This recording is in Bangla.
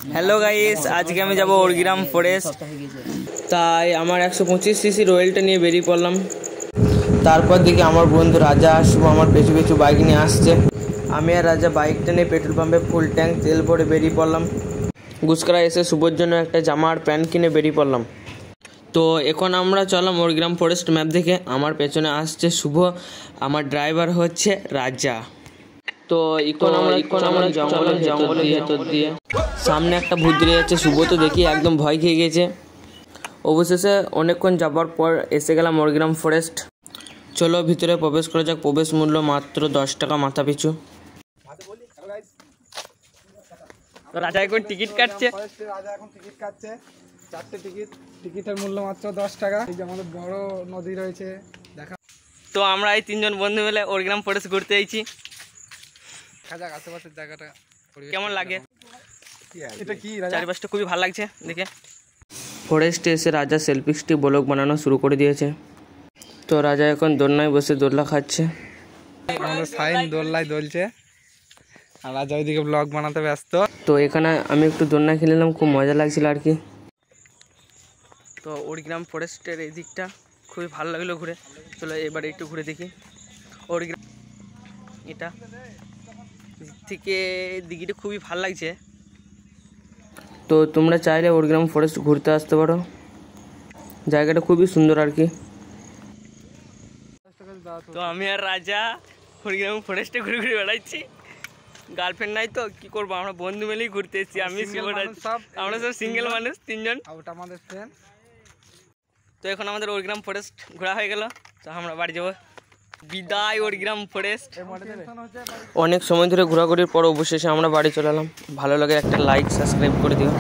হ্যালো গাইস, আজকে আমি যাব ওরগ্রাম ফরেস্ট। তাই আমার 125 সিসি রয়েলটা নিয়ে বেরিয়ে পড়লাম। তারপর দেখি আমার বন্ধু রাজা শুভ আমার পেছু পেছু বাইক নিয়ে আসছে। আমি আর রাজা বাইকটা নিয়ে পেট্রোল পাম্পে ফুল ট্যাঙ্ক তেল ভরে বেরিয়ে পড়লাম। গুসকরা এসে শুভর জন্য একটা জামা আর প্যান্ট কিনে বেরিয়ে পড়লাম। তো এখন আমরা চললাম ওরগ্রাম ফরেস্ট ম্যাপ দেখে। আমার পেছনে আসছে শুভ, আমার ড্রাইভার হচ্ছে রাজা। তো এখন আমরা জঙ্গলের ভেতর দিয়ে সামনে একটা ভূত দিয়ে যাচ্ছে। শুভ তো দেখি একদম ভয় খেয়ে গেছে। অবশেষে অনেকক্ষণ যাবার পর এসে গেলাম ওরগ্রাম ফরেস্ট। চলো ভিতরে প্রবেশ করা যাক। প্রবেশ মূল্য মাত্র 10 টাকা মাথা পিছু। রাজা এখন টিকিট কাটছে। রাজা এখন টিকিট কাটছে, 4টে টিকিটের মূল্য মাত্র 10 টাকা। এই যে আমাদের বড় নদী রয়েছে দেখা। তো আমরা এই 3 জন বন্ধু মিলে ওরগ্রাম ফরেস্ট ঘুরতে আইছি। দেখা যাক আশেপাশের জায়গাটা কেমন লাগে। এটা কি চারিপাশটা খুবই ভালো লাগছে দেখে। ফরেস্টে এসে রাজা সেলফি স্টিক ব্লগ বানানো শুরু করে দিয়েছে। তো রাজা এখন দোলনায় বসে দোলনা খাচ্ছে। আমাদের সাইন দোলনায় দোলছে আর রাজা ওইদিকে ব্লগ বানাতে ব্যস্ত। তো এখানে আমি একটু দোলনা খেললাম, খুব মজা লাগছিল আর কি। তো ওরগ্রাম ফরেস্টের এই দিকটা খুবই ভালো লাগলো ঘুরে। চলো এবারে একটু ঘুরে দেখি ওরগ্রাম। এটা থেকে দিকটা খুবই ভালো লাগছে। তো তোমরা চাইলে ওরগ্রাম ফরেস্ট ঘুরতে আসতে পারো, জায়গাটা খুবই সুন্দর আর কি। তো আমি আর রাজা ওরগ্রাম ফরেস্টে ঘুরে ঘুরে বেড়াচ্ছি। গার্লফ্রেন্ড নাই তো কি করবো, আমরা বন্ধু মিলেই ঘুরতে এসেছি। আমি আমরা সব সিঙ্গেল মানুষ 3 জন। ওটা আমাদের ফ্রেন্ড। তো এখন আমাদের ওরগ্রাম ফরেস্ট ঘোরা হয়ে গেল। তো আমরা বাড়ি যাবো। বিদায় ওরগ্রাম ফরেস্ট। অনেক সময় ধরে ঘোরাঘুরির পর অবশেষে আমরা বাড়ি চলে এলাম। ভালো লাগে একটা লাইক সাবস্ক্রাইব করে দিও।